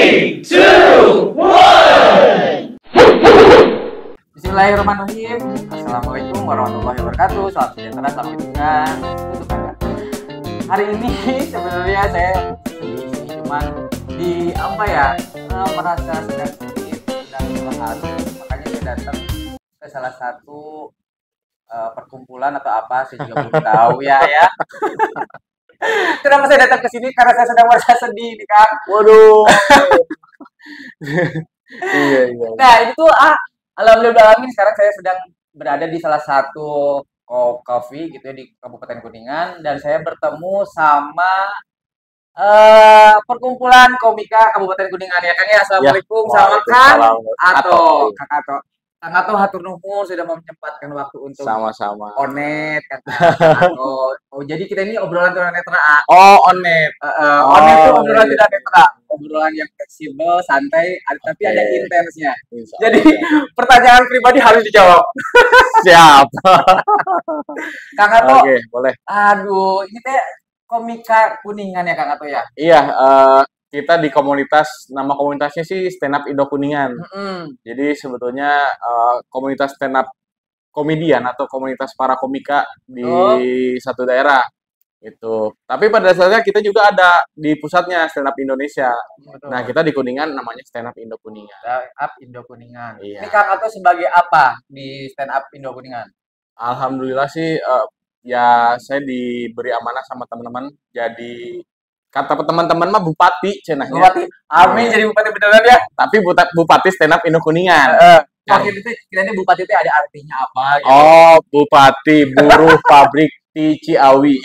Three, two, one. Bismillahirrahmanirrahim. Assalamualaikum warahmatullahi wabarakatuh. Salam sejahtera, salam kehidupan untuk Anda. Hari ini sebenarnya saya sedih sih, cuman di apa ya, merasa sedang sedih dan kelelahan. Makanya saya datang ke salah satu perkumpulan atau apa, saya juga belum tahu ya. Kenapa saya datang ke sini? Karena saya sedang merasa sedih nih, Kang. Waduh. Iya. Nah, ini tuh alhamdulillah sekarang saya sedang berada di salah satu coffee gitu ya di Kabupaten Kuningan, dan saya bertemu sama perkumpulan komika Kabupaten Kuningan ya, Kang ya. Assalamualaikum, sama Kang Ato. Kang Ato. Kang Ato hatur nuhun sudah menyempatkan waktu untuk Sama-sama. Onet Kang Ato. Oh, jadi kita ini obrolan tunanetra. Oh, Onet. Onet itu obrolan tidak netra, obrolan yang fleksibel, santai, tapi ada intensnya. Jadi pertanyaan pribadi harus dijawab. Siap. Kang Ato. Oke, boleh. Aduh, ini teh komika Kuningan ya, Kang Ato ya? Iya, kita di komunitas, nama komunitasnya sih Stand Up Indo Kuningan. Jadi sebetulnya komunitas stand up komedian atau komunitas para komika di satu daerah itu. Tapi pada dasarnya kita juga ada di pusatnya Stand Up Indonesia. Betul. Nah, kita di Kuningan namanya Stand Up Indo Kuningan. Stand Up Indo Kuningan. Iya. Ini Kang Ato sebagai apa di Stand Up Indo Kuningan? Alhamdulillah sih ya saya diberi amanah sama teman-teman jadi kata teman-teman mah bupati cenahnya. Bupati. Amin jadi bupati beneran ya. Tapi bupati Stand Up Indo Kuningan. Kira ini bupati itu ada artinya apa gitu. Oh, bupati buruh pabrik di Ciawi.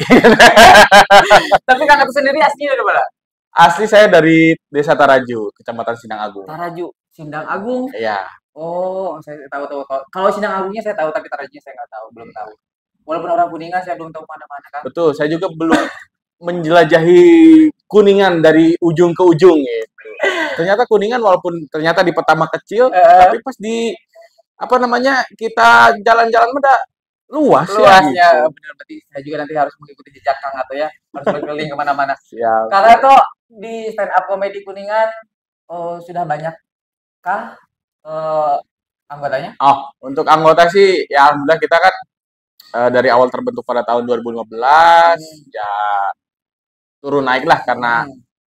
Tapi Kang Ato sendiri aslinya dari mana? Asli saya dari Desa Taraju, Kecamatan Sindang Agung. Taraju, Sindang Agung. Iya. Oh, saya tahu. Kalau Sindang Agungnya saya tahu, tapi Tarajunya saya nggak tahu, belum tahu. Walaupun orang Kuningan saya belum tahu mana-mana, Kang. Betul, saya juga belum menjelajahi Kuningan dari ujung ke ujung gitu. Ternyata Kuningan walaupun ternyata di peta mah kecil, tapi pas di apa namanya kita jalan-jalan udah luas ya. Gitu. Benar, berarti saya juga nanti harus mengikuti jejak Kang Ato ya, harus berkeliling kemana-mana. Siap. Kang Ato di stand up comedy Kuningan sudah banyakkah anggotanya? Oh, untuk anggota sih ya alhamdulillah kita kan dari awal terbentuk pada tahun 2015 ya turun naik lah karena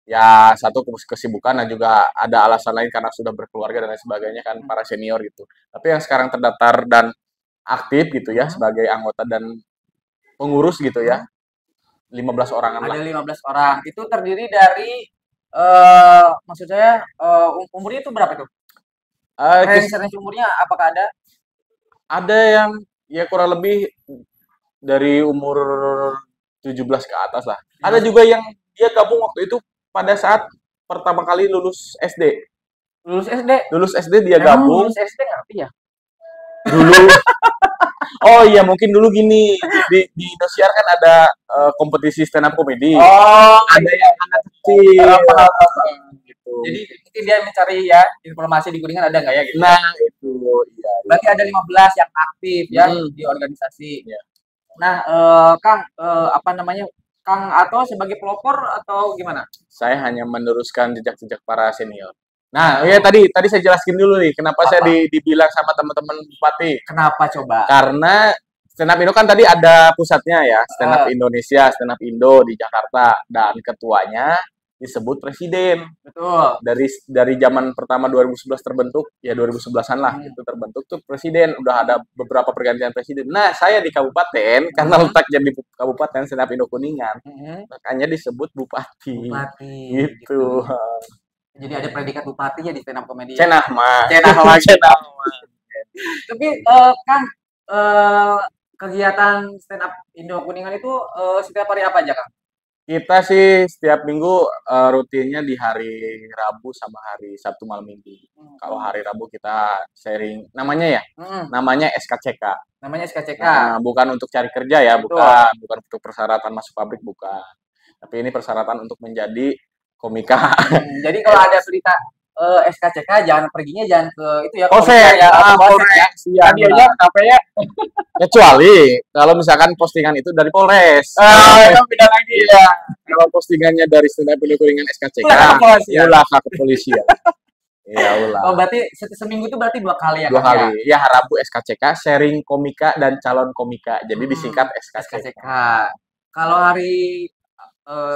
ya satu kesibukan dan juga ada alasan lain karena sudah berkeluarga dan lain sebagainya kan para senior gitu. Tapi yang sekarang terdaftar dan aktif gitu ya sebagai anggota dan pengurus gitu ya 15 orangan lah. Ada 15 orang. Itu terdiri dari maksud saya umurnya itu berapa itu? Range umurnya apakah ada? Ada yang ya kurang lebih dari umur 17 ke atas lah. Ada juga yang dia gabung waktu itu pada saat pertama kali lulus SD. Lulus SD dia gabung. Lulus SD ngerti ya? Dulu. Oh iya, mungkin dulu gini. Di Indosiar kan ada kompetisi stand up comedy. Oh, ada yang anak kecil. Gitu. Jadi mungkin dia mencari ya informasi di Kuningan ada nggak ya gitu. Nah, itu iya. Berarti ada 15 yang aktif ya di organisasi. Iya. Nah, Kang apa namanya? Kang Ato sebagai pelopor atau gimana? Saya hanya meneruskan jejak-jejak para senior. Nah, ya tadi saya jelaskin dulu nih kenapa saya dibilang sama teman-teman bupati. Kenapa coba? Karena Stand Up Indo kan tadi ada pusatnya ya, Stand Up Indonesia, Stand Up Indo di Jakarta dan ketuanya disebut presiden. Betul. Dari zaman pertama 2011 terbentuk, ya 2011-an lah itu terbentuk tuh presiden, udah ada beberapa pergantian presiden. Nah, saya di kabupaten karena letaknya di Kabupaten Stand Up Indo Kuningan, makanya disebut bupati. Gitu. Jadi ada predikat bupatinya di stand up comedy. Cenah mah. Tapi Kang kegiatan stand up Indo Kuningan itu setiap hari apa aja, Kang? Kita sih setiap minggu rutinnya di hari Rabu sama hari Sabtu malam minggu. Kalau hari Rabu kita sharing namanya ya, namanya SKCK. Namanya SKCK. Bukan untuk cari kerja ya, bukan untuk persyaratan masuk pabrik bukan. Tapi ini persyaratan untuk menjadi komika. Jadi kalau ada berita SKCK jangan perginya jangan ke itu ya Polsek ya ya, Polsek ya. Iya, Radionya KP-nya kecuali kalau misalkan postingan itu dari Polres. itu beda lagi. Iya, kalau postingannya dari stand up Indo Kuningan SKCK, Ulah ke kepolisian. ulah ke kepolisian. Iya, ulah. Oh, berarti seminggu itu berarti 2 kali ya, Dua Kang, ya? kali. Ya, Rabu SKCK, sharing komika dan calon komika. Jadi disingkat SKCK. SKCK. Kalau hari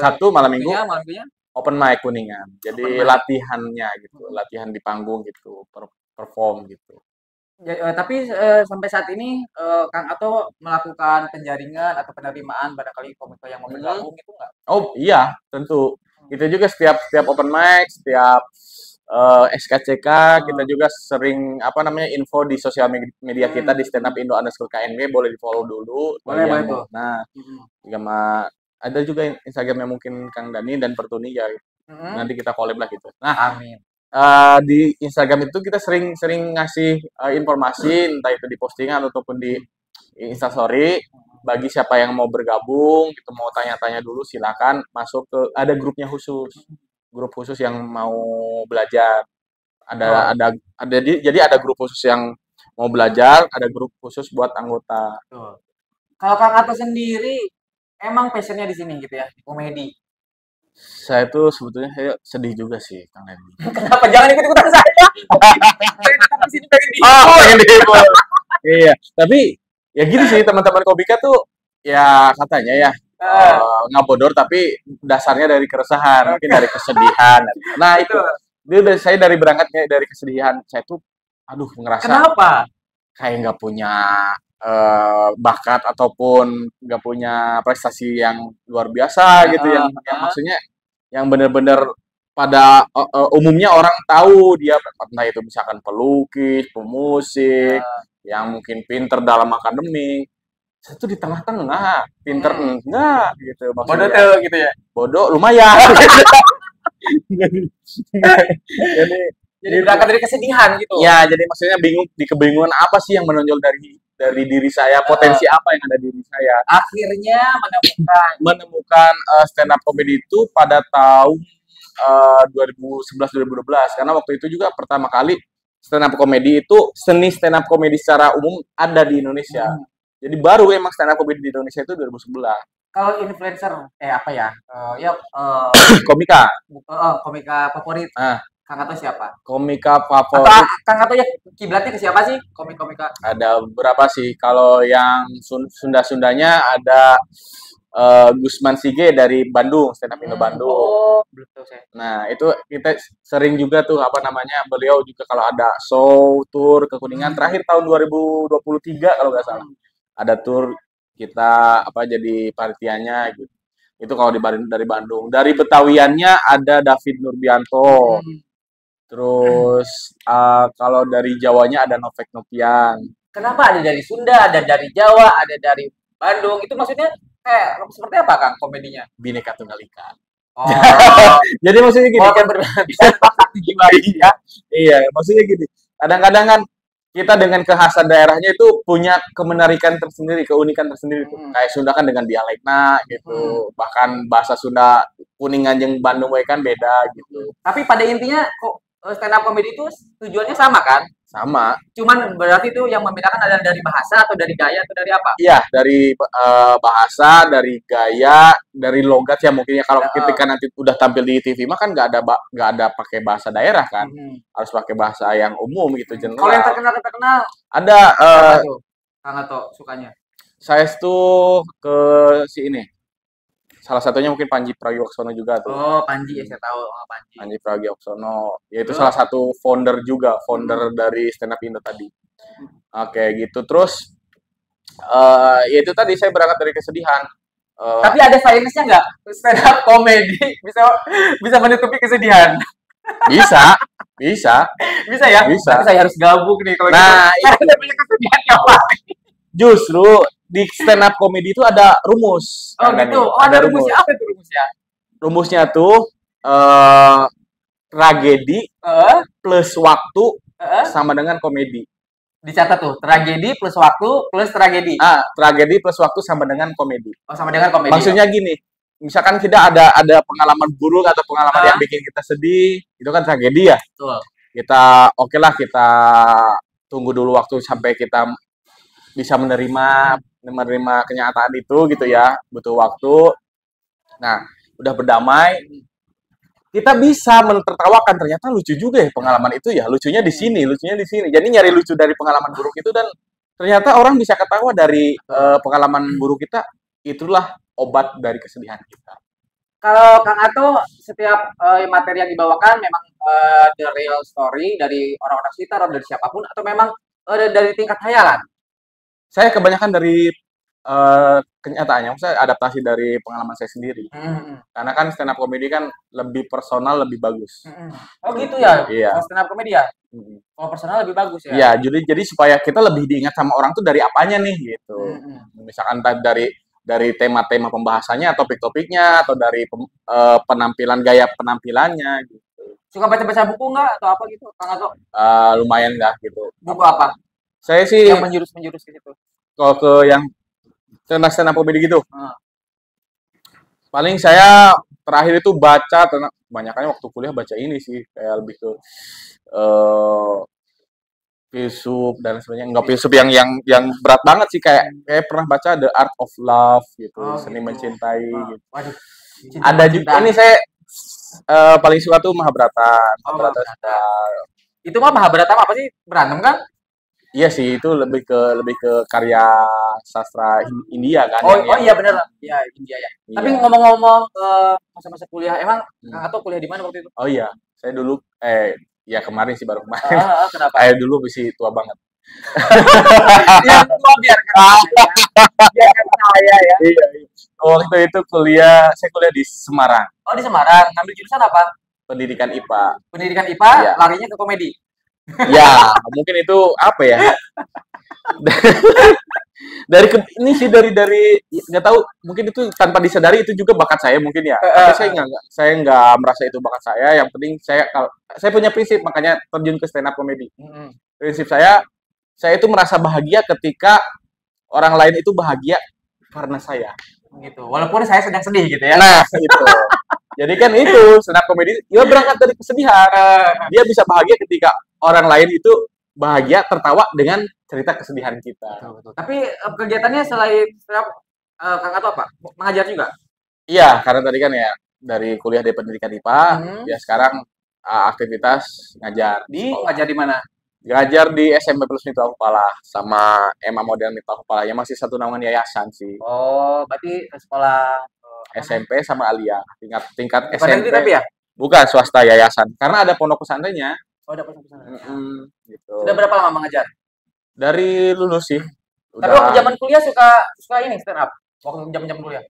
Sabtu malam minggu malam minggunya open mic Kuningan. Jadi Open mic. latihannya gitu, latihan di panggung gitu, perform gitu. tapi sampai saat ini Kang Ato melakukan penjaringan atau penerimaan barangkali komika yang mau bergabung itu enggak? Oh iya, tentu. Itu juga setiap open mic, setiap SKCK kita juga sering info di sosial media kita di stand up Indo_KNW, boleh di follow dulu. Boleh tuh. Nah, juga ada juga Instagramnya mungkin Kang Dani dan Pertuni ya. Nanti kita collab lah gitu. Nah, Amin. di Instagram itu kita sering ngasih informasi, entah itu di postingan ataupun di Instastory. Bagi siapa yang mau bergabung, gitu mau tanya-tanya dulu, silakan masuk ke, ada grupnya khusus, grup khusus yang mau belajar. Jadi ada grup khusus yang mau belajar, ada grup khusus buat anggota. Kalau Kang Ato sendiri emang passionnya di sini gitu ya, di komedi. Saya tuh sebetulnya sedih juga sih, Kang Lendi. Kenapa jangan ikut-ikutan saya? Saya tetap di sini pengen pengen dihibur. Iya, tapi ya gitu sih, teman-teman komika tuh ya katanya ya nggak bodor, tapi dasarnya dari keresahan, mungkin dari kesedihan. Nah itu saya dari berangkatnya dari kesedihan. Saya tuh ngerasa Kenapa? kayak nggak punya bakat ataupun nggak punya prestasi yang luar biasa gitu, yang maksudnya yang benar-benar pada umumnya orang tahu dia entah itu misalkan pelukis, pemusik, yang mungkin pinter dalam akademik. Saya tuh di tengah-tengah, pinter enggak gitu maksudnya. Bodoh tuh gitu ya. Bodoh lumayan. Jadi berangkat dari kesedihan gitu. Ya, jadi maksudnya kebingungan apa sih yang menonjol dari diri saya, potensi apa yang ada di diri saya. Akhirnya menemukan stand up comedy itu pada tahun 2011-2012, karena waktu itu juga pertama kali stand up comedy itu, seni stand up comedy secara umum ada di Indonesia. Jadi baru emang stand up comedy di Indonesia itu 2011. Kalau influencer apa ya? Komika. Komika favorit. Kang Ato siapa? Komika favorit. Atau Kang Ato ya kiblatnya ke siapa sih? Komika. Ada beberapa sih. Kalau yang Sunda-Sundanya ada Gusman Sige dari Bandung, stand up Indo Bandung. Oh, belum tahu saya. Nah, itu kita sering juga tuh beliau juga kalau ada show tour ke Kuningan, terakhir tahun 2023 kalau nggak salah. Ada tour kita jadi panitianya gitu. Itu kalau dari Bandung. Dari Betawiannya ada David Nurbianto. Terus kalau dari Jawanya ada Novek Novian. Kenapa ada dari Sunda, ada dari Jawa, ada dari Bandung? Itu maksudnya kayak seperti apa Kang komedinya? Bineka Tunggal Ika. Oh. Jadi maksudnya gini, kan iya, maksudnya gini. Kadang-kadang kan kita dengan kekhasan daerahnya itu punya kemenarikan tersendiri, keunikan tersendiri. Kayak Sunda kan dengan dialeknya gitu. Bahkan bahasa Sunda Kuningan yang Bandung kan beda gitu. Tapi pada intinya kok stand up comedy itu tujuannya sama kan? Sama. Cuman berarti itu yang membedakan adalah dari bahasa atau dari gaya atau dari apa? Iya, dari bahasa, dari gaya, dari logat ya mungkin ya. Kalau ketika nanti udah tampil di TV mah kan nggak ada pakai bahasa daerah kan. Harus pakai bahasa yang umum gitu, general. Kalau yang terkenal ada Kang Ato sukanya. Saya tuh ke si ini. Salah satunya mungkin Panji Pragiwaksono juga tuh. Oh, Panji ya, saya tahu. Panji Pragiwaksono. Yaitu salah satu founder dari Stand Up Indo tadi. Oke, gitu. Terus itu tadi saya berangkat dari kesedihan. Tapi ada sainsnya nggak? Stand up comedy bisa menutupi kesedihan? Bisa ya? Bisa. Tapi saya harus gabung nih kalau gitu. Ada banyak kesedihan apa? Justru di stand up comedy itu ada rumus. Oh gitu. Ada rumusnya. Apa itu rumusnya? Rumusnya tuh tragedi plus waktu sama dengan komedi. Dicatat tuh, tragedi plus waktu plus tragedi. Tragedi plus waktu sama dengan komedi. Oh, sama dengan komedi. Maksudnya gini, misalkan kita ada pengalaman buruk atau pengalaman yang bikin kita sedih, itu kan tragedi ya. Betul. Kita oke lah, kita tunggu dulu waktu sampai kita bisa menerima kenyataan itu gitu ya, butuh waktu. Nah, udah berdamai, kita bisa menertawakan, ternyata lucu juga ya pengalaman itu ya. Lucunya di sini, lucunya di sini. Jadi nyari lucu dari pengalaman buruk itu, dan ternyata orang bisa ketawa dari pengalaman buruk kita. Itulah obat dari kesedihan kita. Kalau Kang Ato, setiap materi yang dibawakan memang the real story dari orang-orang sekitar atau dari siapapun, atau memang dari tingkat khayalan? Saya kebanyakan dari kenyataannya, saya adaptasi dari pengalaman saya sendiri. Karena kan stand up comedy kan lebih personal, lebih bagus. Oh gitu ya? Iya. Kalau stand up comedy ya? Kalau personal lebih bagus ya? Iya, jadi supaya kita lebih diingat sama orang tuh dari apanya nih gitu. Misalkan dari tema-tema pembahasannya, topik-topiknya, atau dari penampilan, gaya penampilannya gitu. Suka baca-baca buku nggak atau apa gitu, Kang Ato? Lumayan nggak gitu. Buku apa? Saya sih Yang menjurus ke situ. kalau ke yang stand up comedy gitu, paling saya terakhir itu baca tentang, kebanyakannya waktu kuliah baca ini sih, kayak lebih ke filsuf dan sebagainya. Enggak filsuf yang berat banget sih, kayak pernah baca The Art of Love gitu, Seni Mencintai gitu. Waduh, Ada juga ini saya paling suka tuh Mahabharata. Mahabharata. Itu mah Mahabharata apa sih? Berantem kan? Iya sih, itu lebih ke karya sastra India kan. Oh iya benar. Iya, India ya. Iya. Tapi ngomong-ngomong masa-masa kuliah, emang Kang Ato kuliah di mana waktu itu? Oh iya, saya dulu ya kemarin sih, baru kemarin. Kenapa? Saya dulu masih tua banget. Ya, tua biarkan saya ya. Iya. Waktu itu saya kuliah di Semarang. Oh, di Semarang. Ngambil jurusan apa? Pendidikan IPA. Pendidikan IPA, Iya. larinya ke komedi. Ya, mungkin itu apa ya? Ini sih dari nggak tahu, mungkin itu tanpa disadari itu juga bakat saya mungkin ya. Tapi saya nggak merasa itu bakat saya. Yang penting saya punya prinsip, makanya terjun ke stand up comedy. Prinsip saya itu merasa bahagia ketika orang lain itu bahagia karena saya. Gitu. Walaupun saya sedang sedih gitu ya. Nah, gitu. Jadi kan itu stand up comedy dia berangkat dari kesedihan. Dia bisa bahagia ketika orang lain itu bahagia, tertawa dengan cerita kesedihan kita. Betul. Tapi kegiatannya selain stand up, Kang Ato apa? Mengajar juga? Iya, karena tadi kan ya dari kuliah di pendidikan IPA, ya sekarang aktivitas ngajar. Ngajar di mana? Ngajar di SMP Plus Miftahul Falah sama EMA Modern Miftahul Falah, yang masih satu naungan yayasan sih. Oh, berarti sekolah SMP sama Alia, tingkat bukan SMP. negeri tapi ya? Bukan, swasta yayasan. Karena ada pondok pesantrennya. Oh, ada pesantren. Gitu. Sudah berapa lama mengajar? Dari lulus sih. Tapi waktu zaman kuliah suka ini stand up. Waktu jam kuliah.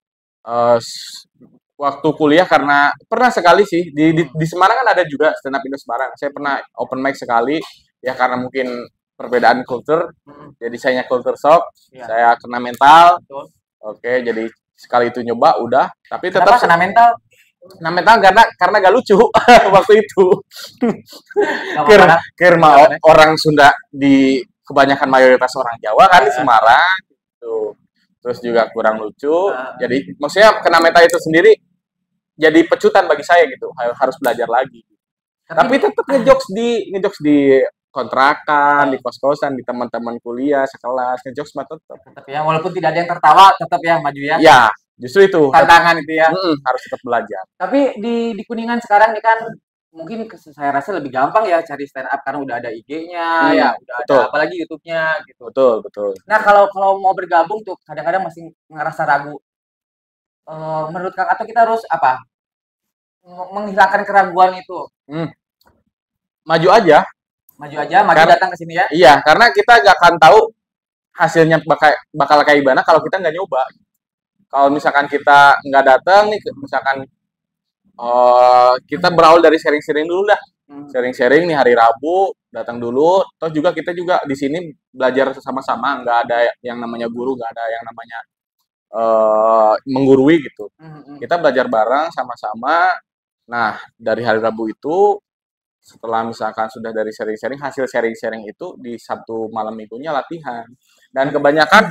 Waktu kuliah karena pernah sekali sih di Semarang kan ada juga stand up Indo Semarang. Saya pernah open mic sekali, ya karena mungkin perbedaan kultur. Jadi saya culture shock, saya kena mental. Betul. Oke, jadi sekali itu nyoba udah, tapi tetap kena mental. Kena mental karena gak lucu waktu itu. Karena orang Sunda di kebanyakan mayoritas orang Jawa kan di Semarang gitu. Terus juga kurang lucu. Jadi maksudnya kena mental itu sendiri jadi pecutan bagi saya gitu. Harus belajar lagi. Tapi tetap ngejokes di kontrakan, di kos-kosan, di teman-teman kuliah sekelas, ngejokes mah tetap ya, walaupun tidak ada yang tertawa, tetap ya maju ya. Ya, justru itu tantangan itu ya. Harus tetap belajar. Tapi di Kuningan sekarang nih kan mungkin saya rasa lebih gampang ya cari stand up karena udah ada IG-nya, ya udah ada apalagi YouTube-nya gitu. Betul. Nah, kalau mau bergabung tuh kadang-kadang masih ngerasa ragu. Menurut Kang Ato kita harus apa? Menghilangkan keraguan itu. Maju aja, datang ke sini ya. Iya, karena kita nggak akan tahu hasilnya bakal kayak gimana kalau kita nggak nyoba. Kalau misalkan kita nggak datang nih, misalkan kita berawal dari sharing-sharing dulu dah. Sharing-sharing nih hari Rabu, datang dulu. Terus juga kita juga di sini belajar sama-sama, nggak ada yang namanya guru, nggak ada yang namanya menggurui gitu. Kita belajar bareng sama-sama. Nah, dari hari Rabu itu setelah misalkan sudah dari sharing-sharing, hasil sharing-sharing itu di Sabtu malam minggunya latihan. Dan kebanyakan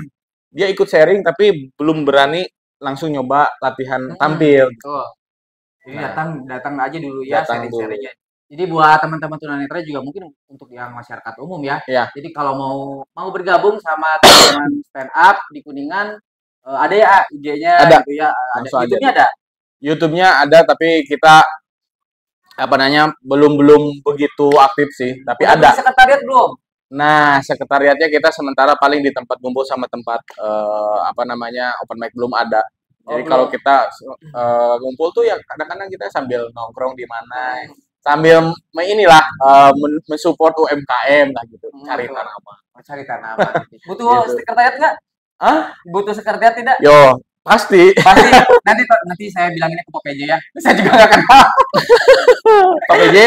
dia ikut sharing tapi belum berani langsung nyoba latihan tampil. Betul. Jadi Nah. datang aja dulu ya Datang dulu. seri-serinya. Jadi buat teman-teman tunanetra juga mungkin untuk yang masyarakat umum ya. Iya. Jadi kalau mau bergabung sama teman stand up di Kuningan, ada ya IG-nya Ada. gitu ya. Ada Langsung aja. YouTube-nya ada. YouTube-nya ada, tapi kita belum begitu aktif sih, tapi Udah ada. punya sekretariat belum? Nah, sekretariatnya kita sementara paling di tempat kumpul sama tempat open mic belum ada. Jadi belum. kalau kita ngumpul tuh ya kadang-kadang kita sambil nongkrong di mana, sambil mensupport UMKM lah gitu, cari tanaman. Cari tanaman. Butuh Gitu. sekretariat nggak? Hah? Butuh sekretariat tidak? Yo, pasti. Pasti. nanti saya bilanginnya ke Pak PJ ya. Saya juga nggak kenal. Pak PJ,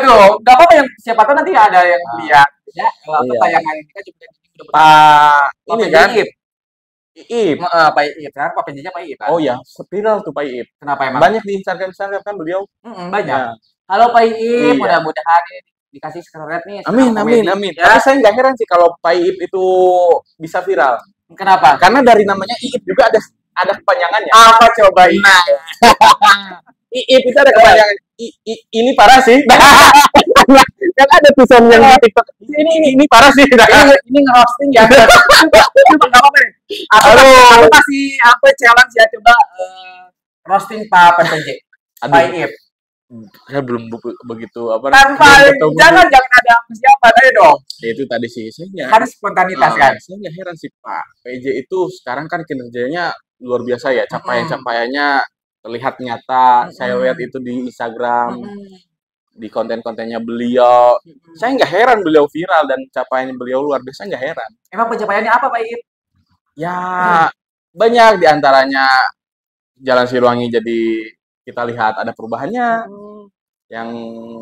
Tuh, nggak apa-apa yang siapa tahu nanti ada yang lihat ya. Kalau Iya. tayangan ini kan juga Pak ini kan, Iip. Iip. Pak Iip. Sekarang Pak PJ-nya Pak Iip. Kan? Oh ya, viral tuh Pak Iip. Kenapa emang? Banyak di Instagram kan beliau. Banyak. Ya. Halo Pak Iip, Iya. mudah-mudahan ini dikasih sekretariat nih. Amin. Ya. Tapi saya nggak heran sih kalau Pak Iip itu bisa viral. Kenapa? Karena dari namanya Iip juga ada kepanjangannya. Apa coba ini? Nah, Iip itu ada kepanjangan. Ini parah sih. Kan ada tulisan yang di TikTok. Ini parah sih. Ini ngerosting ya. Coba nggak apa-apa deh. Aku kasih challenge ya, coba roasting Pak PJ. Pak Iip. Saya belum begitu Jangan ada siapa aja dong. Ya itu tadi sih saya Harus spontanitas kan. Saya nggak heran sih Pak PJ itu sekarang kan kinerjanya luar biasa ya, capaiannya terlihat nyata. Saya lihat itu di Instagram, di konten-kontennya beliau. Saya nggak heran beliau viral dan capaiannya beliau luar biasa, nggak heran. Emang pencapaiannya apa Pak Iip? Ya banyak diantaranya Jalan Siliwangi jadi kita lihat ada perubahannya. Yang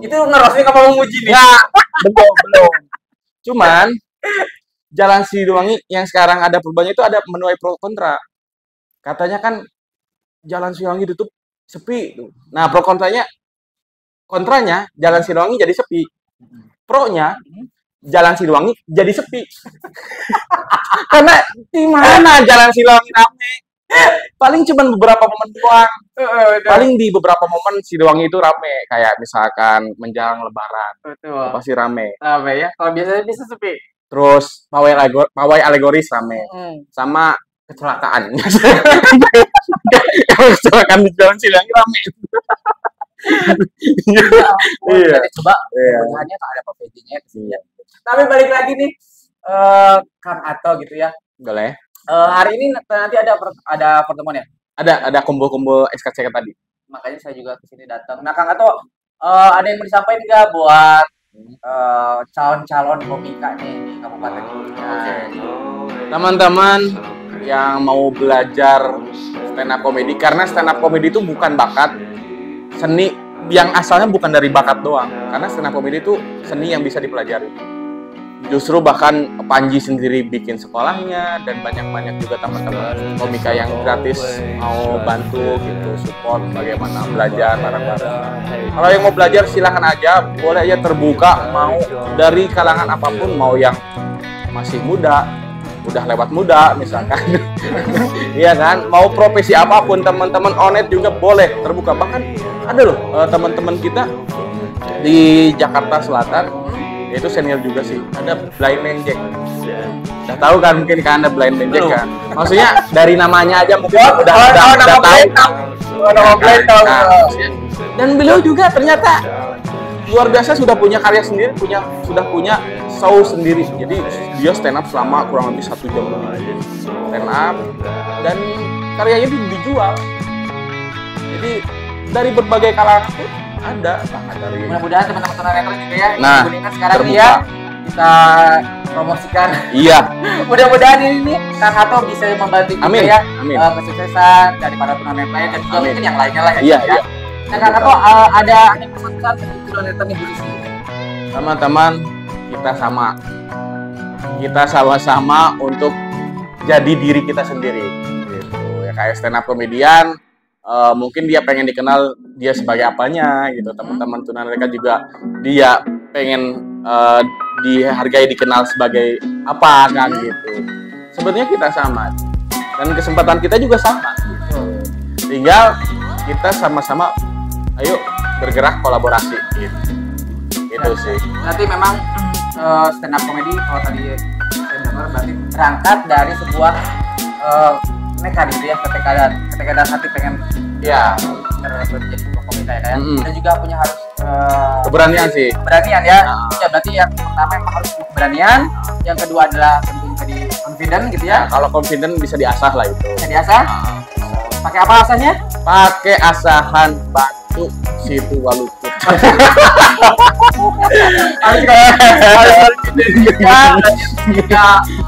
itu ngerosting apa menguji nih? Nggak, belum. Cuman Jalan Siliwangi yang sekarang ada perubahannya itu ada menuai pro kontra. Katanya kan Jalan Siliwangi ditutup sepi. Nah, kontranya Jalan Siliwangi jadi sepi. Pro-nya Jalan Siliwangi jadi sepi. Karena di mana Jalan Siliwangi rame? Paling cuma beberapa momen doang. Paling di beberapa momen Siliwangi itu rame, kayak misalkan menjelang Lebaran. Betul. Pasti rame. Rame ya. Kalau biasanya bisa sepi. Terus pawai alegoris rame. Sama kecelakaan. Kalau kecelakaan di Jalan Siliwangi rame. Iya. Coba mudah-mudahannya tak ada Pak PJ-nya kesini. Tapi balik lagi nih Kang Ato gitu ya. Boleh. Hari ini nanti ada pertemuan ya? Ada kumpul-kumpul SKCK tadi. Makanya saya juga kesini datang. Nah, Kang Ato, ada yang mau disampaikan nggak buat calon-calon komika nih di Kabupaten Kuningan? Teman-teman yang mau belajar stand up comedy, karena stand up comedy itu bukan bakat, seni yang asalnya bukan dari bakat doang. Karena stand up comedy itu seni yang bisa dipelajari. Justru bahkan Panji sendiri bikin sekolahnya, dan banyak juga teman-teman komika yang gratis mau bantu gitu, support bagaimana belajar bareng-bareng. Kalau yang mau belajar silahkan aja, boleh aja terbuka, mau dari kalangan apapun, mau yang masih muda, udah lewat muda misalkan. Iya kan, mau profesi apapun, teman-teman onet juga boleh terbuka. Bahkan ada loh teman-teman kita di Jakarta Selatan, itu senior juga sih, ada Blind Man Jack. Udah tahu kan, mungkin kan ada Blind Man Jack kan. Maksudnya dari namanya aja mungkin udah tahu. Dan beliau juga ternyata luar biasa, sudah punya karya sendiri, sudah punya show sendiri. Jadi dia stand up selama kurang lebih 1 jam lebih. Stand up dan karyanya itu dijual. Jadi dari berbagai kalangan pun ada dari. Mudah-mudahan teman-teman tunanetra juga ya. Nah, Kuningan sekarang terbuka. ya kita promosikan. Iya. Mudah-mudahan ini Kang Ato bisa membantu juga Amin. ya Amin. kesuksesan dari para tunanetra dan juga Amin. mungkin yang lainnya lah ya. Iya, ya. iya. Nah, Kang Ato ada pesan-pesan untuk tunanetra nih dulu sih. Teman-teman, kita sama-sama untuk jadi diri kita sendiri gitu. Ya kayak stand up comedian, mungkin dia pengen dikenal dia sebagai apanya gitu. Teman-teman tunanetra juga dia pengen dihargai, dikenal sebagai apa kan gitu. Sebenarnya kita sama dan kesempatan kita juga sama gitu. Tinggal kita sama-sama ayo bergerak kolaborasi gitu. Gitu sih. Berarti memang stand up comedy kalau tadi saya dengar berarti berangkat dari sebuah nekat gitu ya, ketika dalam hati pengen Ya, menjadi sebuah komika ya kan. Dan juga punya harus keberanian sih. keberanian ya. Ya berarti yang pertama memang harus keberanian, yang kedua adalah tentu jadi confident gitu ya. Kalau confident bisa diasah lah itu. Bisa diasah. Pakai apa asahnya? Pakai asahan batu situ walukut.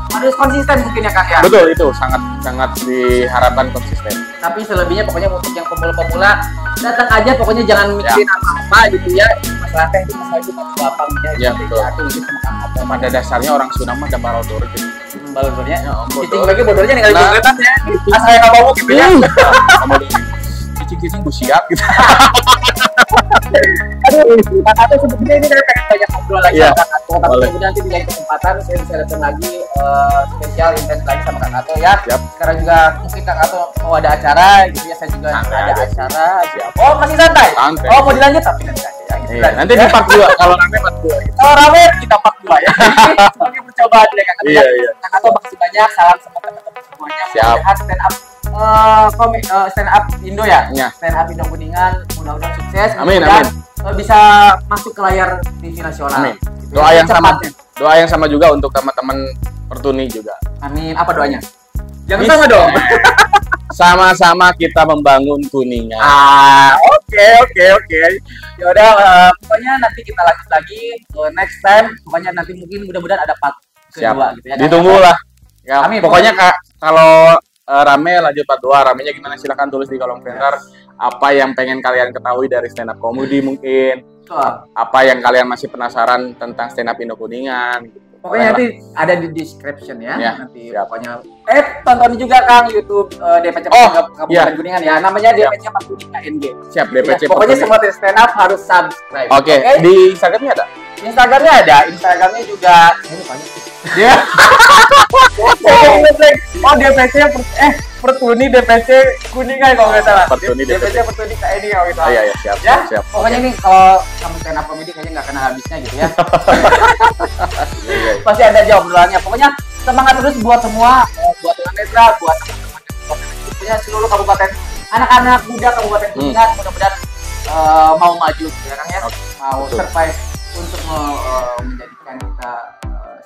Harus konsisten mungkin ya Kang ya. Betul, itu sangat diharapkan konsisten. Tapi selebihnya pokoknya untuk yang pemula-pemula datang aja, pokoknya jangan mikirin apa-apa gitu ya. Masalah teknik masalah itu masih gampang Ya, betul. Itu sama Kang Ato. Pada dasarnya orang Sunda mah ada barodor gitu. Balurnya. bodor. Cicing lagi bodornya nih kali Nah, bungketan ya. Asal yang mau gitu ya. Cicing-cicing gue siap gitu. Aduh, Kang Ato sebetulnya ini saya pengen banyak ngobrol lagi Iya, sama Kang Ato. Tapi boleh. kemudian nanti di lain kesempatan saya bisa datang lagi spesial intens lagi sama Kang Ato ya. Siap. Sekarang juga mungkin Kang Ato mau ada acara gitu ya, saya juga Santai ada aja. acara. Siap. Oh masih santai? Santai. Oh mau dilanjut tapi nanti aja ya. Gitu. Iya, nanti di part 2 kalau rame part 2 gitu. Kalau rame kita part 2 ya. Sebagai percobaan deh Kang Ato. Iya, iya. Kang Ato makasih banyak, salam sama teman-teman semuanya. Siap. Mudah-mudahan stand up Indo ya. Iya. Stand up Indo Kuningan mudah-mudahan sukses. Amin, Mudah-mudahan, amin. bisa masuk ke layar TV nasional. Amin. Doa yang sama, Secepatnya. doa yang sama juga untuk teman-teman Pertuni juga. Amin. Apa doanya? Jangan Bisa. sama dong. Sama-sama kita membangun Kuningan. Oke. Ya udah, pokoknya nanti kita lanjut lagi next time. Pokoknya nanti mungkin mudah-mudahan ada part Siap. kedua gitu ya. Ditunggu lah. Ya, Amin. pokoknya kalau rame lanjut part 2, ramenya gimana silahkan tulis di kolom komentar apa yang pengen kalian ketahui dari stand up comedy mungkin. Betul. Apa yang kalian masih penasaran tentang stand up Indo Kuningan gitu. Pokoknya Boleh nanti ada di description ya. Ya, Nanti siap. pokoknya tonton juga Kang YouTube DPC Oh, Kabupaten iya. Kuningan ya. Namanya Siap. DPC Pertuni KNG. Siap Ya, DPC pokoknya Pertuni. semua stand up harus subscribe. Oke, di Instagramnya ada? Instagramnya ada, Instagramnya juga. Ini banyak sih. Ya. Oh DPC Pertuni DPC Kuningan kalau nggak salah. Pertuni DPC Pertuni KNG kalau nggak salah. Iya, siap. Ya, Siap. pokoknya ini kalau kamu stand up comedy kayaknya nggak kena habisnya gitu ya. Iya. Pasti ada aja obrolannya. Pokoknya semangat terus buat semua, buat tunanetra, buat teman-teman yang punya seluruh kabupaten, anak-anak muda kabupaten Kuningan, mudah-mudahan mau maju ya Kang ya, mau Betul. survive untuk menjadikan kita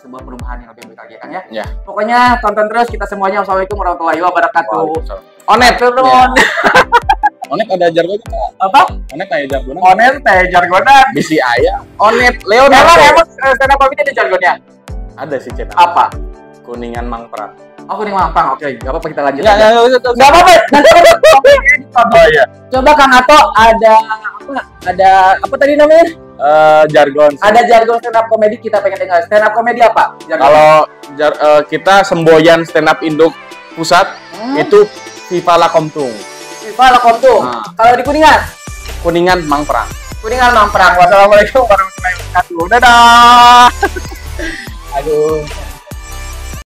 sebuah perubahan yang lebih baik lagi ya Kang ya. Ya. Pokoknya tonton terus kita semuanya. Wassalamualaikum warahmatullahi wabarakatuh. Onet. Turun. Ya. Onet ada jargonnya nggak? Apa? Onet kayak jargonnya. Onen teh jargonan. Bisi ayah. Onet Emang Leonardo. stand up comedy ada jargonnya? Ada sih cek. Apa? Kuningan Mangprat. Aku nih mampang. Oke, nggak apa-apa kita lanjut. Enggak, aja. enggak. Nggak apa-apa. Nanti Oh iya. coba Kang Ato ada apa? Ada apa tadi namanya? Jargon. Ada jargon stand up comedy kita pengen dengar. Stand up comedy apa? Jargon. Kalau kita semboyan stand up Indo pusat itu Viva Lakomtung. Viva Lakomtung. Nah. Kalau di Kuningan? Kuningan Mangprat. Kuningan Mamprang. Wassalamualaikum warahmatullahi wabarakatuh. Dadah. Aduh.